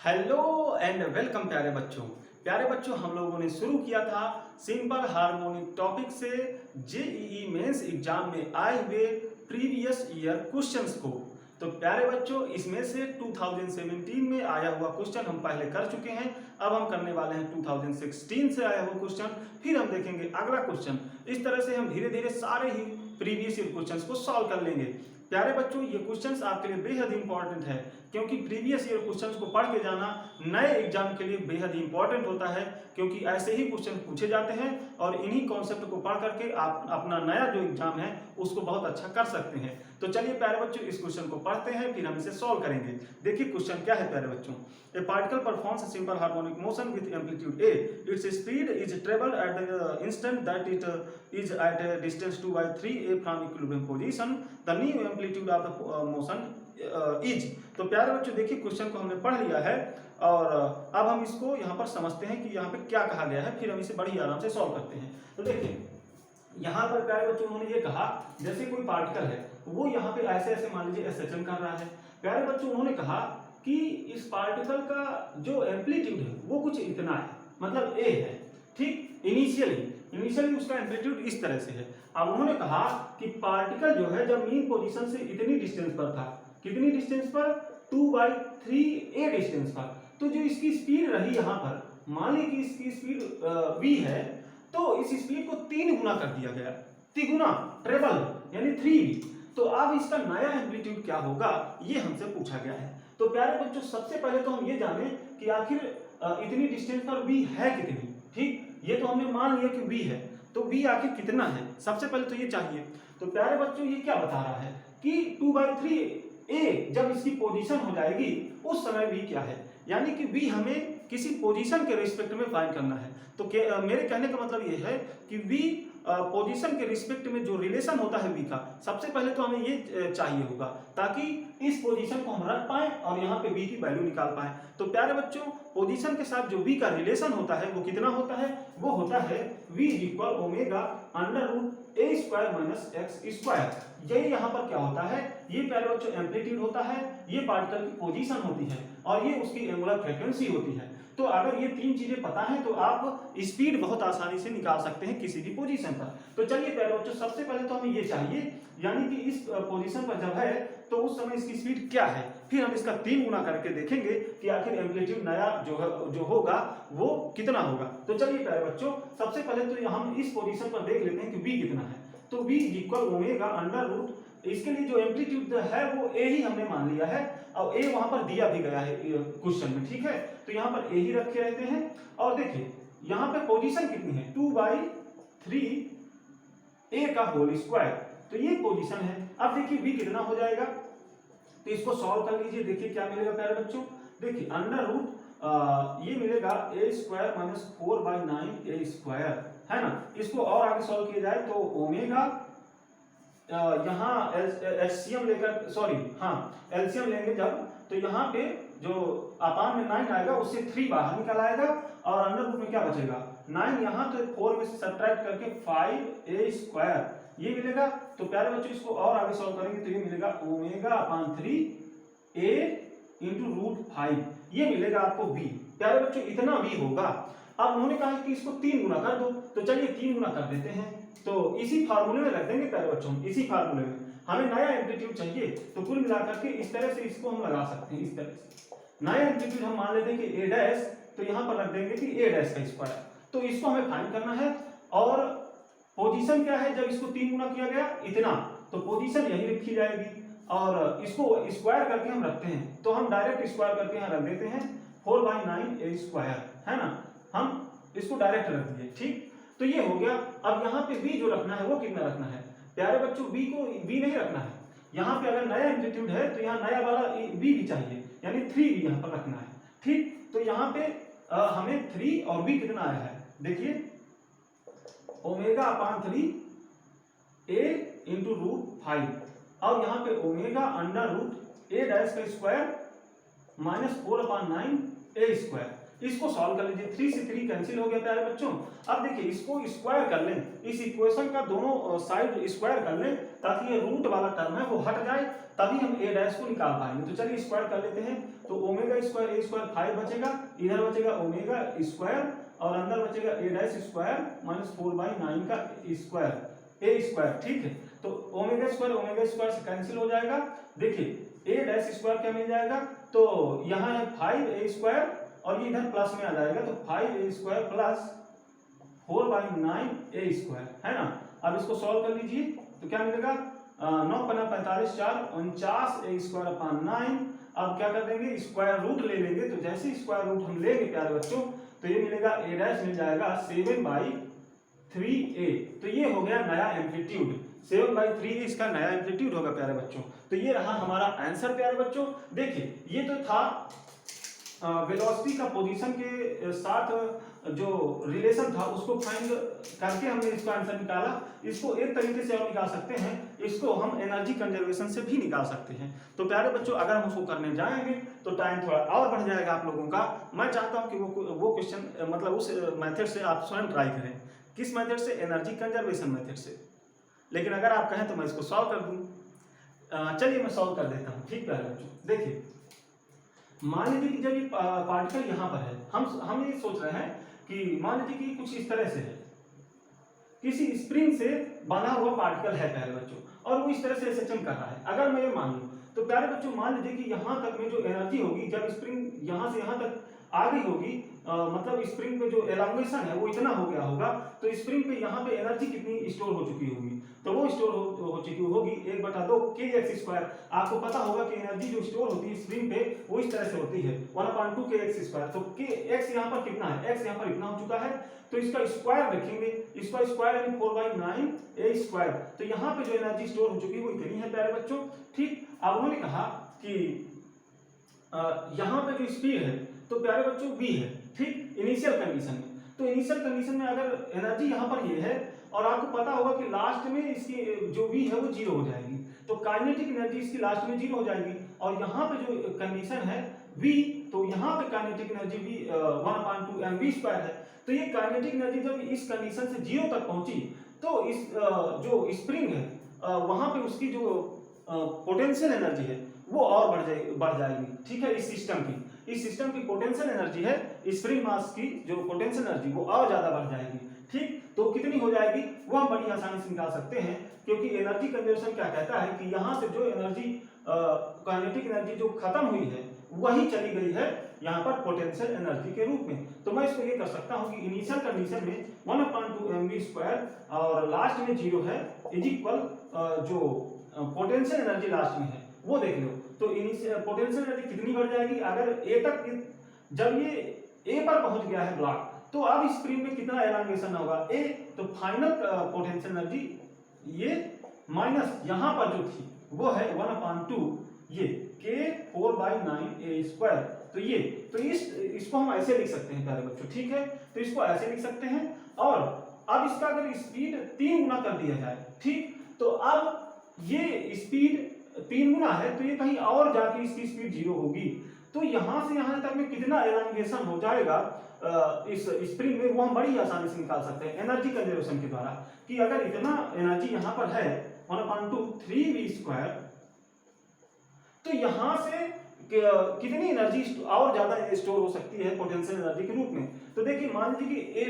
Hello and welcome प्यारे बच्चों हम लोगों ने शुरू किया था सिंपल हार्मोनिक टॉपिक से जेईई मेंस एग्जाम में आए हुए प्रीवियस ईयर क्वेश्चंस को। तो प्यारे बच्चों इसमें से 2017 में आया हुआ क्वेश्चन हम पहले कर चुके हैं। अब हम करने वाले हैं 2016 से आया हुआ क्वेश्चन, फिर हम देखेंगे अगला क्वेश्चन। इस तरह से हम धीरे धीरे सारे ही प्रीवियस ईयर क्वेश्चंस को सॉल्व कर लेंगे। प्यारे बच्चों ये क्वेश्चंस आपके लिए बेहद इंपॉर्टेंट है, क्योंकि प्रीवियस ईयर क्वेश्चंस को पढ़ के जाना नए एग्जाम के लिए बेहद इंपॉर्टेंट होता है, क्योंकि ऐसे ही क्वेश्चन पूछे जाते हैं और इन्हीं कॉन्सेप्ट को पढ़ करके आप अपना नया जो एग्जाम है उसको बहुत अच्छा कर सकते हैं। तो चलिए प्यारे बच्चों इस क्वेश्चन को पढ़ते हैं, फिर हम इसे सॉल्व करेंगे। देखिए क्वेश्चन क्या है प्यारे बच्चों। ए particle performs a simple harmonic motion with amplitude a. Its speed is traveled at the instant that it is at a distance 2/3a from equilibrium position. The new amplitude of the motion is. तो प्यारे बच्चों देखिए question को हमने पढ़ लिया है और अब हम इसको यहाँ पर समझते हैं कि यहाँ पे क्या कहा गया है, फिर हम इसे बड़ी आराम से सॉल्व करते हैं। तो देखिए यहाँ पर प्यारे बच्चों उन्होंने ये कहा जैसे कोई पार्टिकल है वो यहाँ पे ऐसे ऐसे मान लीजिए एक्सेशन कर रहा है। प्यारे बच्चों उन्होंने कहा कि इस पार्टिकल का जो एम्पलीट्यूड है वो कुछ इतना है, मतलब ए है, ठीक। इनिशियली उसका एम्पलीट्यूड इस तरह से है। अब उन्होंने कहा कि पार्टिकल जो है जब मीन पोजीशन से इतनी डिस्टेंस पर था, कितनी डिस्टेंस पर, 2/3a डिस्टेंस पर, तो जो इसकी स्पीड रही यहाँ पर, मान ली कि इसकी स्पीड v है, तो इस स्पीड को 3 गुना कर दिया गया, तिगुना, ट्रेबल, यानी 3v। तो अब इसका नया एम्पलीट्यूड क्या होगा ये हमसे पूछा गया है। तो प्यारे बच्चों सबसे पहले तो हम ये जाने कि आखिर इतनी डिस्टेंस पर v है कितनी, ठीक। ये तो हमने मान लिया कि v है, तो v आखिर कितना है सबसे पहले तो ये चाहिए। तो प्यारे बच्चों ये क्या बता रहा है कि 2/3a जब इसकी पोजीशन हो जाएगी उस समय v क्या है, यानी कि v हमें किसी पोजीशन के रिस्पेक्ट में फाइंड करना है। तो मेरे कहने का मतलब ये है कि v पोजीशन के रिस्पेक्ट में जो रिलेशन होता है v का, सबसे पहले तो हमें ये चाहिए होगा ताकि इस पोजीशन को हम रख पाए और यहाँ पे v की वैल्यू निकाल पाए। तो प्यारे बच्चों पोजीशन के साथ जो v का रिलेशन होता है वो कितना होता है, वो होता है v equal omega under root a square minus x square. यही यहाँ पर क्या होता है, ये प्यारे बच्चों एम्पलीट्यूड होता है, ये पार्टिकल की पोजीशन होती है और ये उसकी एंगुलर फ्रीक्वेंसी होती है। तो अगर ये तीन चीजें पता है तो आप स्पीड बहुत आसानी से निकाल सकते हैं किसी भी पोजीशन पर। तो चलिए प्यारे बच्चों सबसे पहले तो हमें ये चाहिए, यानी कि इस पोजीशन पर जब है तो उस समय इसकी स्पीड क्या है, फिर हम इसका 3 गुना करके देखेंगे कि आखिर एम्पलीट्यूड नया जो होगा वो कितना होगा। तो चलिए प्यारे बच्चों सबसे पहले तो हम इस पोजीशन पर देख लेते हैं कि v कितना है। तो v equal omega under root, इसके लिए जो एम्पलीट्यूड है वो a ही हमने मान लिया है और a वहां पर दिया भी गया है क्वेश्चन में, ठीक है। तो यहाँ पर a ही रखे रहते हैं और देखिए यहाँ पे पोजीशन कितनी है, 2/3a का होल स्क्वायर, तो ये पोजीशन है। अब देखिए v कितना हो जाएगा, तो इसको सॉल्व कर लीजिए। देखिए क्या मिलेगा प्यारे बच्चों, देखिए अंडर रूट ये मिलेगा a square minus 4/9a square, है ना। इसको और आगे सॉल्व किया जाए तो ओमेगा यहाँ एलसीएम लेकर, सॉरी हाँ एलसीएम लेंगे जब, तो यहाँ पे जो अपान में 9 आएगा उससे 3 बाहर निकल आएगा और अंडर रूट में क्या बचेगा 9, यहाँ तो 4 में से सब्ट्रैक्ट करके 5a स्क्वायर ये मिलेगा। तो प्यारे बच्चों इसको और आगे सॉल्व करेंगे तो ये मिलेगा ओमेगा अपान 3a इंटू रूट 5, ये मिलेगा आपको v। प्यारे बच्चों इतना v होगा। अब उन्होंने कहा कि इसको 3 गुना कर दो, तो चलिए 3 गुना कर देते हैं, तो इसी फार्मूले में रख देंगे प्यारे बच्चों। इसी फार्मूले में हमें नया एम्पलीट्यूड चाहिए, तो कुल मिलाकर के इस तरह से इसको हम लगा सकते हैं। इस तरह से नया एम्पलीट्यूड हम मान लेते हैं कि a डैश, तो यहाँ पर रख देंगे कि a डैश का स्क्वायर। तो इसको हमें फाइंड करना है और पोजीशन क्या है, जब इसको 3 गुना किया गया इतना, तो पोजीशन यही रखी जाएगी और इसको स्क्वायर करके हम रखते हैं, तो हम डायरेक्ट स्क्वायर करके यहाँ रख देते हैं 4/9a स्क्वायर, है ना। हम इसको डायरेक्ट रख दिए, ठीक। तो ये हो गया। अब यहाँ पे v जो रखना है वो कितना रखना है प्यारे बच्चों, v को v नहीं रखना है। यहाँ पे अगर नया एम्पलीट्यूड है तो यहाँ नया वाला v भी चाहिए, यानी 3v यहाँ पर रखना है, ठीक। तो यहाँ पे हमें 3 और v कितना आया है, देखिए ओमेगा अपान 3a इंटू रूट 5 और यहाँ पे omega under root a dash का स्क्वायर माइनस 4/9a स्क्वायर। इसको सॉल्व कर लीजिए, 3 से 3 कैंसिल हो गया प्यारे बच्चों। अब देखिए इसको स्क्वायर कर लें, इस इक्वेशन का दोनों साइड स्क्वायर कर लें ताकि ये रूट वाला टर्म है वो हट जाए तभी हम ए डैश को निकाल पाएंगे। तो चलिए स्क्वायर कर लेते हैं। तो ओमेगा स्क्वायर ए स्क्वायर 5 बचेगा, इधर बचेगा ओमेगा स्क्वायर और अंदर बचेगा ए डैश स्क्वायर माइनस 4/9 का स्क्वायर ए स्क्वायर। ठीक है, तो ओमेगा स्क्वायर से कैंसिल हो जाएगा। देखिए ए डैश स्क्वायर क्या मिल जाएगा, तो यहाँ है 5a स्क्वायर और ये इधर प्लस में आ जाएगा, तो 5a square plus 4/9a square है ना। अब इसको सॉल्व कर लीजिए तो क्या मिलेगा, 9 पन्ना 45 4 49a स्क्वायर अपॉन 9। अब क्या कर देंगे, स्क्वायर रूट ले लेंगे। तो जैसे स्क्वायर रूट हम लेंगे प्यारे बच्चों, तो ये मिलेगा a डैश मिल जाएगा 7/3a। तो ये हो गया नया एम्पलीट्यूड, 7/3 इसका नया एम्पलीट्यूड होगा प्यारे बच्चों। तो ये रहा हमारा आंसर प्यारे बच्चों। देखिए ये तो था वेलोसिटी का पोजीशन के साथ जो रिलेशन था उसको फाइंड करके हमने इसका आंसर निकाला। इसको एक तरीके से और निकाल सकते हैं, इसको हम एनर्जी कंजर्वेशन से भी निकाल सकते हैं। तो प्यारे बच्चों अगर हम उसको करने जाएंगे तो टाइम थोड़ा और बढ़ जाएगा आप लोगों का। मैं चाहता हूं कि वो क्वेश्चन मतलब उस मेथड से आप स्वयं ट्राई करें। किस मेथड से, एनर्जी कंजर्वेशन मेथड से। लेकिन अगर आप कहें तो मैं इसको सॉल्व कर दूं। चलिए मैं सॉल्व कर देता हूँ। ठीक प्यारे बच्चों, देखिए मान लीजिए कि जब ये पार्टिकल यहाँ पर है, हम ये सोच रहे हैं कि मान लीजिए कि कुछ इस तरह से है, किसी स्प्रिंग से बना हुआ पार्टिकल है प्यारे बच्चों, और वो इस तरह से एक्शन कर रहा है। अगर मैं ये मान लूं तो प्यारे बच्चों मान लीजिए कि यहाँ तक में जो एनर्जी होगी, जब स्प्रिंग यहाँ से यहाँ तक आ गई होगी, मतलब स्प्रिंग पे जो एलांगेशन है वो इतना हो गया होगा, तो स्प्रिंग पे यहाँ पे एनर्जी कितनी स्टोर हो चुकी होगी, तो वो स्टोर हो चुकी होगी 1/2 kx स्क्वायर। आपको पता होगा कि एनर्जी जो स्टोर होती है स्प्रिंग पे वो इस तरह से होती है 1/2 kx स्क्वायर। तो kx यहाँ पर कितना है, x यहाँ पर इतना हो चुका है, तो इसका स्क्वायर रखेंगे, इसका स्क्वायर यानी 4/9a स्क्वायर। तो यहाँ पे जो एनर्जी स्टोर हो चुकी है वो इतनी है प्यारे बच्चों। ठीक, अब उन्होंने कहा कि यहाँ पे जो स्पीड है तो प्यारे बच्चों v है। ठीक, इनिशियल कंडीशन में, तो इनिशियल कंडीशन में अगर एनर्जी यहाँ पर ये है और आपको पता होगा कि लास्ट में इसकी जो v है वो 0 हो जाएगी, तो काइनेटिक एनर्जी इसकी लास्ट में 0 हो जाएगी। और यहाँ पे जो कंडीशन है v, तो यहाँ पे kinetic energy v 1/2 mv square है। तो ये काइनेटिक एनर्जी जब इस कंडीशन से 0 तक पहुंची तो इस जो स्प्रिंग है वहां पे उसकी जो पोटेंशियल एनर्जी है वो और बढ़ जाएगी। ठीक है, इस सिस्टम की पोटेंशियल एनर्जी है, स्प्रिंग मास की जो पोटेंशियल एनर्जी वो और ज्यादा बढ़ जाएगी। ठीक, तो कितनी हो जाएगी वो हम बड़ी आसानी से निकाल सकते हैं, क्योंकि एनर्जी कंजर्वेशन क्या कहता है कि यहाँ से जो एनर्जी काइनेटिक एनर्जी जो खत्म हुई है वही चली गई है यहाँ पर पोटेंशियल एनर्जी के रूप में। तो मैं इसको ये कर सकता हूँ कि इनिशियल कंडीशन में 1/2 mv स्क्वायर और लास्ट में 0 है इज इक्वल जो पोटेंशियल एनर्जी लास्ट में है वो देख लो। तो इनिशियल पोटेंशियल एनर्जी कितनी बढ़ जाएगी, अगर ए तक, जब ये ए पर पहुंच गया है ब्लॉक, तो अब स्प्रिंग में कितना एलांगेशन होगा ए, तो फाइनल पोटेंशियल एनर्जी ये माइनस यहाँ पर जो थी वो है 1/2 ये k 4/9a स्क्वायर। तो ये तो इसको हम ऐसे लिख सकते हैं प्यारे बच्चों। ठीक है, तो इसको ऐसे लिख सकते हैं। और अब इसका अगर स्पीड 3 गुना कर दिया जाए, ठीक, तो अब ये स्पीड 3 गुना है तो ये कहीं और जाके इसकी स्पीड 0 होगी। तो यहां से यहां तक में कितना एलांगेशन हो जाएगा इस स्प्रिंग में वो हम बड़ी आसानी से निकाल सकते हैं एनर्जी कंजर्वेशन के द्वारा, कि अगर इतना एनर्जी यहाँ पर है 1/2 3v स्क्वायर, तो यहां से कितनी एनर्जी और ज्यादा स्टोर हो सकती है पोटेंशियल एनर्जी के रूप में। तो देखिए मान लीजिए कि ए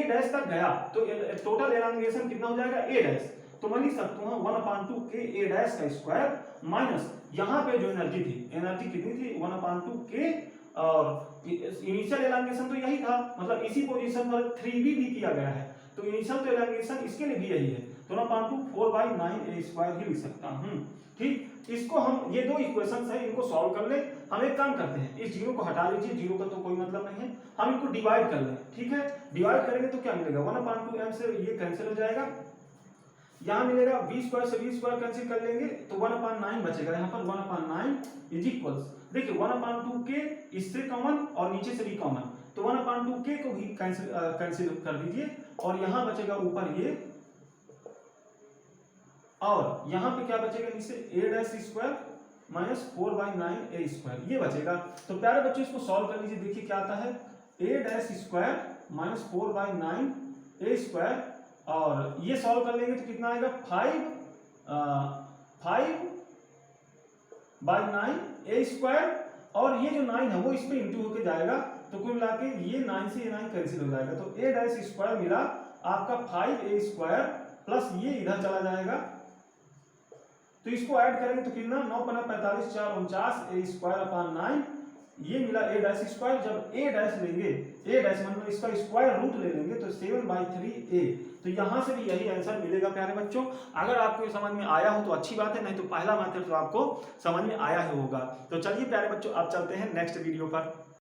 डैश तक गया तो टोटल एलांगेशन कितना हो जाएगा ए डैश, तो मैं लिख सकता हूं 1/2 के ए डैश का स्क्वायर माइनस यहाँ पे जो एनर्जी थी, एनर्जी कितनी थी 1/2 के, और इनिशियल एलांगेशन तो यही था, मतलब इसी पोजीशन पर 3v भी किया गया है, तो इनिशियल तो एलांगेशन इसके लिए भी यही है, तो 1/2 4/9a स्क्वायर ही लिख सकता हूं। ठीक, इसको हम ये दो इक्वेशंस है इनको सॉल्व कर ले। हम एक काम करते हैं, इस जीरो को हटा लीजिए, जीरो का तो कोई मतलब नहीं है, हम इनको डिवाइड कर लें। ठीक है, डिवाइड करेंगे तो क्या मिलेगा 1/2 m से ये कैंसिल हो जाएगा, यहाँ मिलेगा v स्क्वायर से v स्क्वायर कैंसिल कर लेंगे तो 1/9 बचेगा, यहाँ पर 1/9 इज इक्वल्स, देखिए 1/2 के इससे कॉमन और नीचे से भी कॉमन, तो 1/2 के को भी कैंसिल कर दीजिए और यहाँ बचेगा ऊपर ये, और यहाँ पे क्या बचेगा नीचे a dash square minus 4/9a square ये बचेगा। तो प्यारे बच्चों इसको सॉल्व कर लीजिए, देखिए क्या आता है a dash square minus 4/9a square, और ये सॉल्व कर लेंगे तो कितना आएगा 5 बाई 9 ए स्क्वायर, और ये जो 9 है वो इस पे इंटू होके जाएगा, तो कुल मिला के ये 9 से ये 9 कैंसिल हो जाएगा, तो ए डैश स्क्वायर मिला आपका 5a स्क्वायर प्लस ये इधर चला जाएगा, तो इसको ऐड करेंगे तो कितना 9 5 45 4 49 ए स्क्वायर अपॉन 9, ये मिला ए डैश स्क्वायर। जब ए डैश लेंगे, ए डैश मतलब इसका स्क्वायर रूट ले लेंगे तो 7/3a, तो यहां से भी यही आंसर मिलेगा प्यारे बच्चों। अगर आपको ये समझ में आया हो तो अच्छी बात है, नहीं तो पहला मेथड तो आपको समझ में आया ही होगा। तो चलिए प्यारे बच्चों अब चलते हैं नेक्स्ट वीडियो पर।